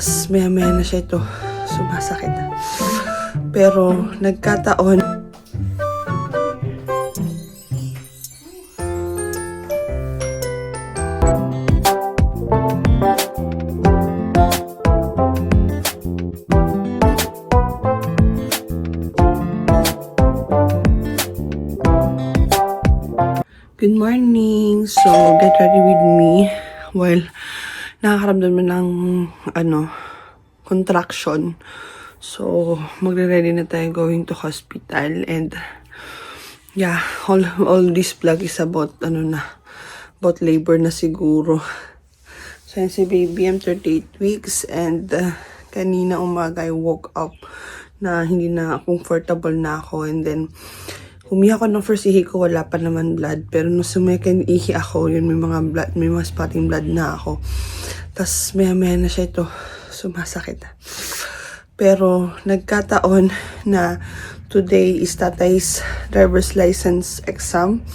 Tas maya-maya na siya ito sumasakit. Pero nagkataon, good morning! So, get ready with me while nakakaramdam na ng, contraction. So, magre-ready na tayo going to hospital. And, yeah, all this vlog is about, about labor na siguro. So, yan si baby, I'm 38 weeks. And, kanina umaga, I woke up na hindi na comfortable na ako. And then, umiyak ako ng first ihi ko, wala pa naman blood. Pero nung second ihi ako, yun may mga spotting blood na ako. Tapos maya-maya na siya ito sumasakit. Pero nagkataon na today is tatay's driver's license exam.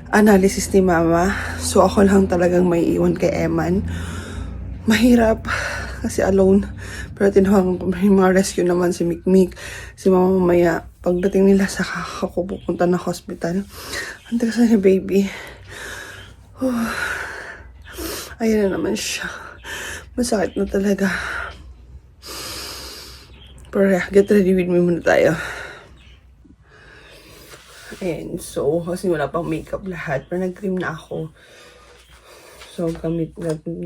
Analysis ni mama. So ako lang talagang may iwan kay Eman. Mahirap kasi alone. Pero tinawag ko, may mga rescue naman si Mikmik, si mama mamaya. Pagdating nila sa ako pupunta na hospital. Ang tigas na si baby. Ayan na naman siya. Masakit na talaga. Pero yeah, get ready with me muna tayo. And so, kasi wala pang makeup lahat. Pero nag-cream na ako. So, gamit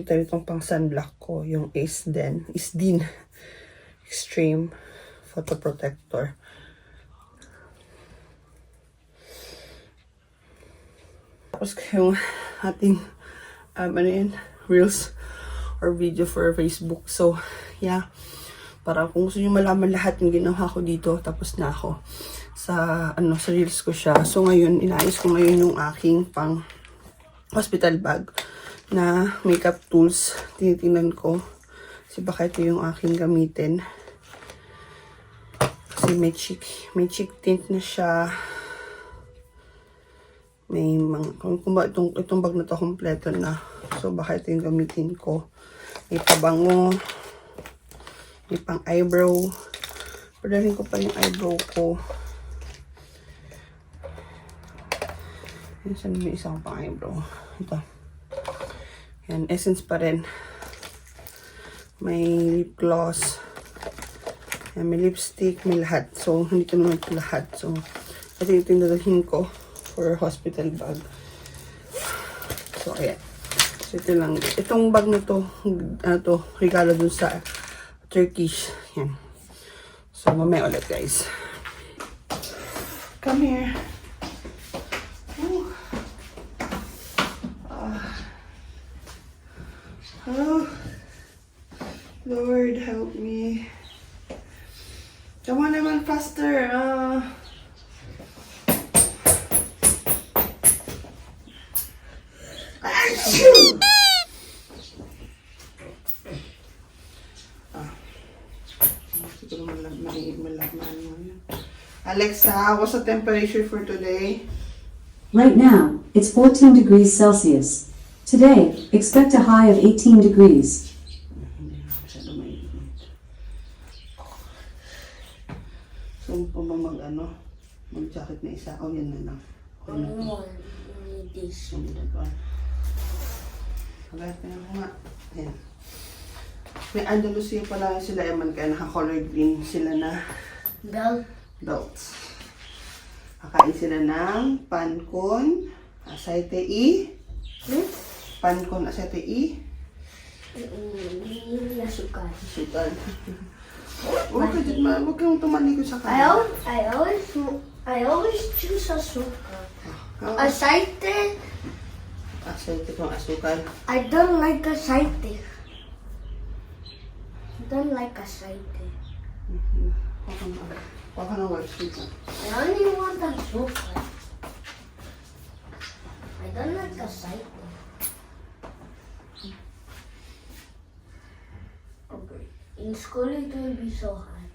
tayo itong pang sunblock ko. Yung Isdin Extreme Photo Protector. Tapos yung ating, reels or video for Facebook. So, yeah. Para kung gusto nyo malaman lahat yung ginawa ko dito, tapos na ako sa reels ko siya. So, ngayon, inaayos ko ngayon yung aking pang hospital bag na makeup tools. Tinitingnan ko. Kasi baka ito yung aking gamitin. Kasi may cheek tint na siya. May mga, itong bag na to kompleto na. So, baka ito yung gamitin ko. May pabango. May pang eyebrow. Padaling ko pa yung eyebrow ko. Saan may isang pang eyebrow? Ito. Yan, Essence pa rin. May lip gloss. Yan, may lipstick, may lahat. So, hindi ko naman ito lahat. So, ito yung tinadalhin ko for hospital bag. So, ayan. So, ito lang. Itong bag na to, regalo dun sa Turkish. Yan. So, mamaya ulit, guys. Come here. Oh, Lord, help me. Come on, naman faster. Alexa, what's the temperature for today? Right now, it's 14 degrees Celsius. Today, expect a high of 18 degrees. So, pa ba mag-jacket na isa? O, yan na lang. This. Hagat na ako nga. Ayan. May Andalusia pala sila, Eman, kaya naka-color green sila na belts. Kakain sila ng pancon, aceite e. Pancon, aceite e. Asukal. Sutan. Huwag kang tumalikod sa kanya. I always choose asukal. Aceite. Aceite kung asukal. I don't like aceite. I don't like aceite. Huwag ka na white sweet na. I only want asukal. I don't like aceite. Okay. In school it will be so hard.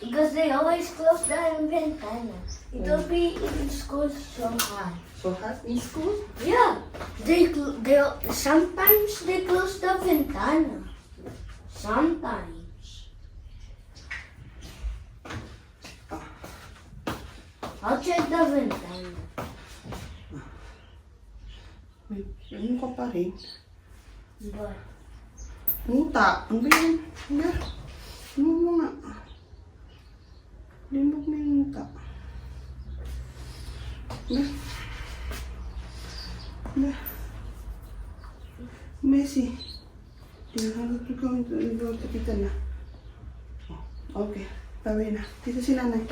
Because they always close the ventana. It will be in school so hard. So hot in school? Yeah, they sometimes they close the ventana. Sometimes. I'll check the ventana. Ano ka pa rin? But Muta. Ano ba yun? Ano mo nga? Limbog na yung muta. Messi. Tingnan ko kita na. Okay. Bye na. Dito si nanay.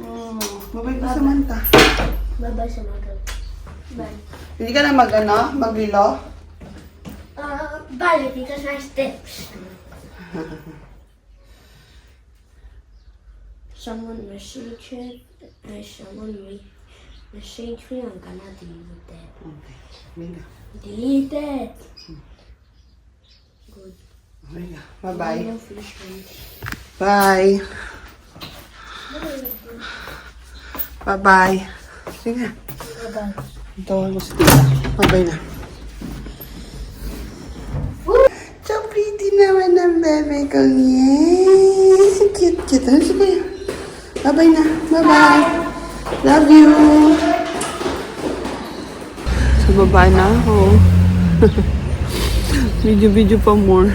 Oh, babay ko sa Manta. bye-bye sa mga. Bye. Hindi ka na maglilo? Bye, because my steps. Someone message me, I'm gonna delete it. Okay. Mega. Delete it. Good. Mega. Bye-bye. No fish ones. Bye. Bye-bye. Sige. Bye-bye. Tawag ko si tita. Bye-bye na. So pretty naman ang bebe ko. Yes! Cute. Ano si kuya? Bye-bye na. Bye-bye. Love you. So baba na ako. Video pa more.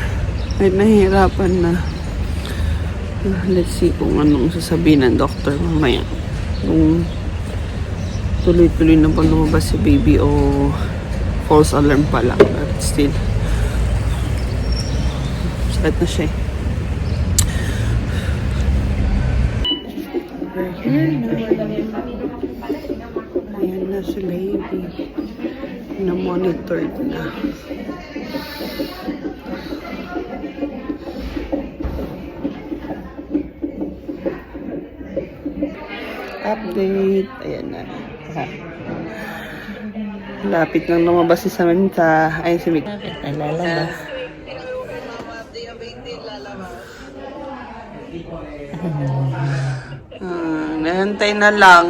Kahit nahihirapan na. Let's see kung anong sasabihin ng doctor mamaya. Kung tuloy-tuloy na bang lumabas si baby o false alarm pa lang. But still, sakit na siya eh. Ayan na si baby. Na-monitored na. Update. Ayan na. Lapit nang lumabas si Samantha. Ay, si Mick. Nalalabas. Nahintay na lang.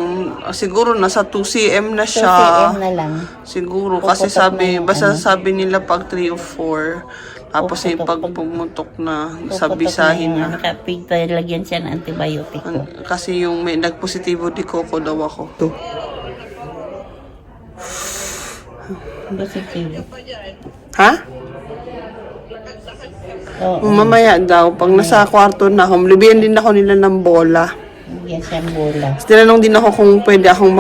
Siguro nasa 2 cm na siya. 2 cm na lang. Siguro. Kasi Puputok sabi, na yung basta ano. sabi nila pag 3 o 4. Tapos yung Puputok. pag pumutok na, Puputok sabisahin yung na. Nakapig tayo, lagyan siya ng antibiotic ko. Kasi yung may nagpositibo di Coco daw ako. To. Positibo. Ha? Oo. Mamaya daw, pag nasa kwarto na ako, libyan din ako nila ng bola. Lagyan siya ng bola. Tapos tinanong din ako kung pwede akong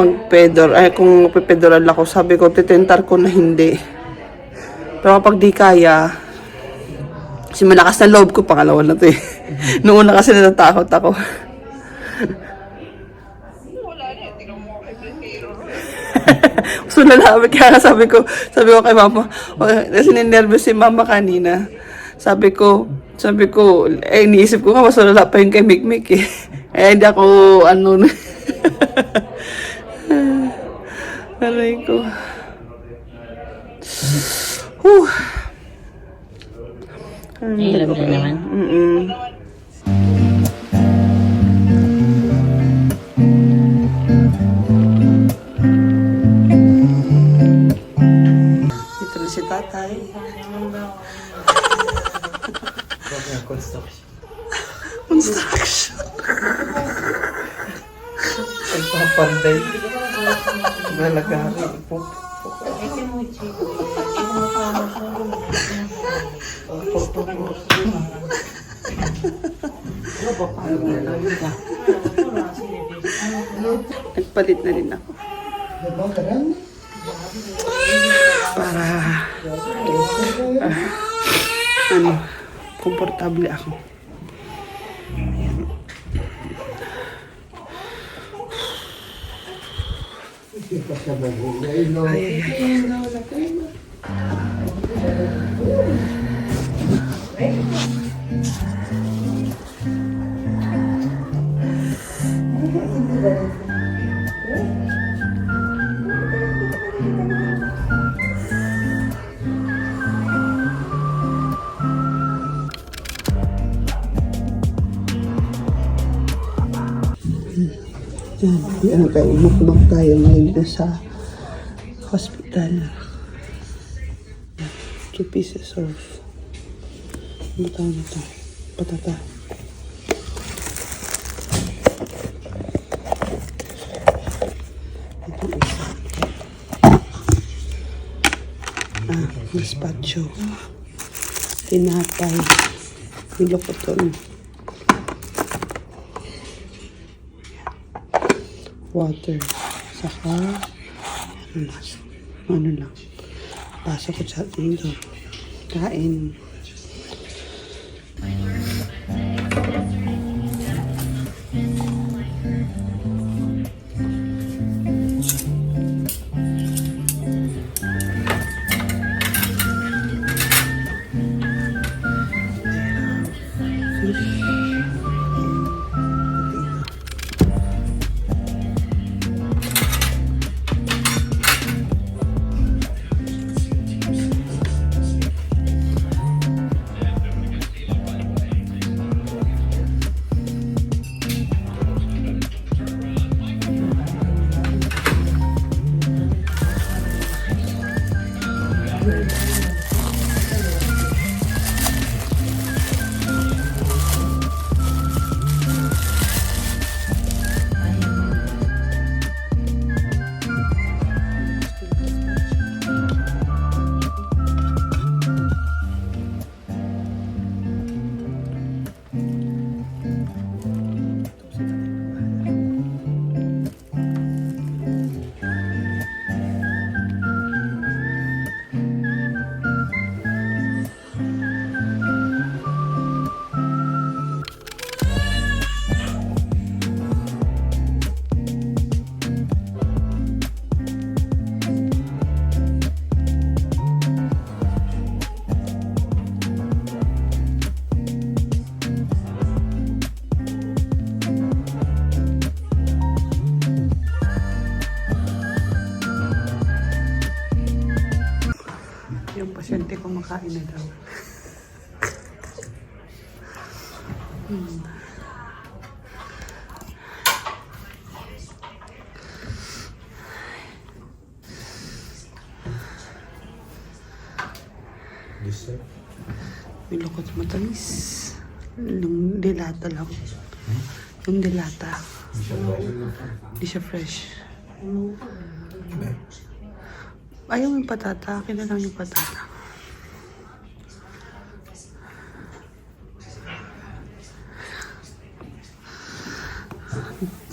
kung pepedoral ako. Sabi ko, titentar ko na hindi. Pero kapag di kaya, kasi malakas na loob ko, pangalawa na to eh. Noong una kasi natatakot ako. So nalaman, kaya sabi ko kay mama, kasi ninervous si mama kanina. Sabi ko, iniisip ko nga, mas wala pa yung kay Mikmik eh. Hindi ako, aray ko. Whew. Alam na naman. Dito na si tatay. Construction. Pagpapanday. Nalagari. Nagpalit na rin ako. Para komportable ako. Yan, ano tayo, mukbang tayo ngayon dito sa hospital. 2 pieces of ano tawag nito? Patata. Ito isa. Gazpacho. Tinapay. Nilokoton. Water. Saka ano lang. Pasok ko sa dito. Kain. Yung pasyente ko makain na daw. Nilukot matamis. Yung dilata lang. Yung dilata. Hindi siya fresh. Ayaw yung patata. Akin na lang yung patata.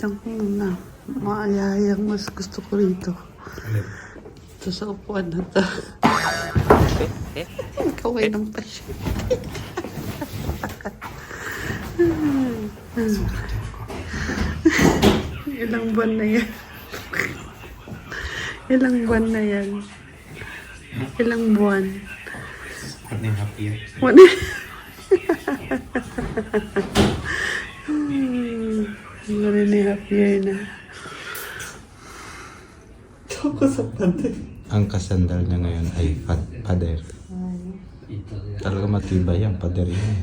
Diyan ko na. Maalayang mas gusto ko rito. Ito sa upuan na to. Ikaw ay ng pasyon. Ilang buwan na yan. Ilang buwan na yan. Ilang buwan. Ano yung happier? One. Ano rin ni happier na. Ako sa pantay. Ang kasandal niya ngayon ay pader. Talaga matibay yan, pader yan.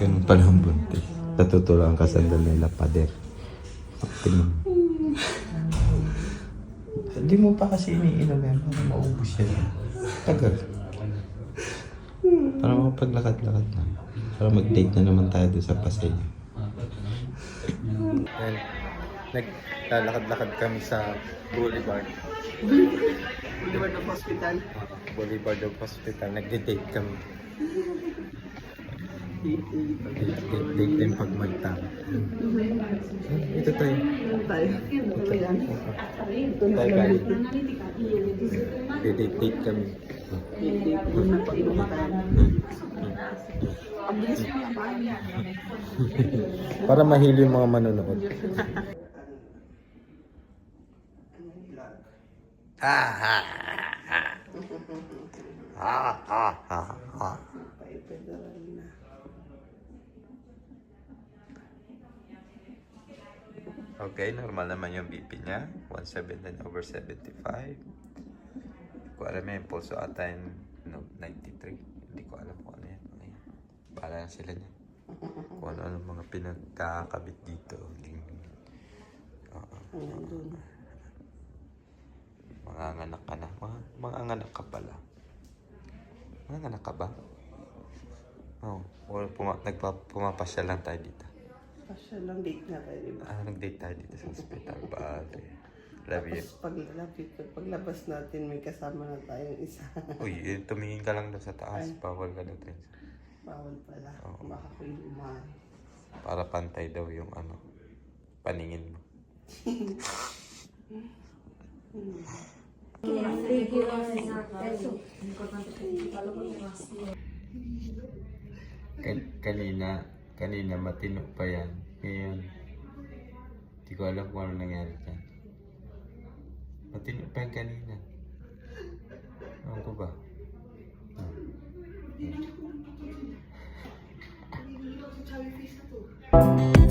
Ganun pala ang bunti. Natutulo ang kasandal nila, pader. Tingnan mo. Hindi mo pa kasi iniinom yan para maubos yan. Tagal. Para makapaglakad-lakad na. Para mag-date na naman tayo doon sa Pasay. Yan. Naglalakad-lakad kami sa Boulevard. Boulevard of Hospital. Boulevard of Hospital. Nagde-date kami. Date din pag magtama. Ito tayo. Tayo. Ito yan. Tayo kayo. Date kami. Ang bilis mo naman. Para mahili yung mga manonood. Federal na. Okay, normal naman yung BP niya. 179/75. Hindi ko alam yung pulso ata yung 93. Hindi ko alam kung ano yan. Bahala na sila niya. Kung ano mga pinagkakabit dito. Hanggang dun. Mga anak ka na. Mga anak ka pala. Mga anak ka ba? Oo. Or pumapasyal lang tayo dito. Pasya lang, date nga tayo, diba? Nag-date tayo dito sa hospital. Bale. Love you. Tapos paglabas natin, may kasama na tayong isa. Uy, tumingin ka lang doon sa taas. Ay. Bawal ka doon. Bawal pala. Oo. Baka ko lumahan. Para pantay daw yung paningin mo. Kanina matino pa yan. Ngayon, hindi ko alam kung ano nangyari dyan. Matino pa yan kanina. Ano ko ba? Chubby face na to.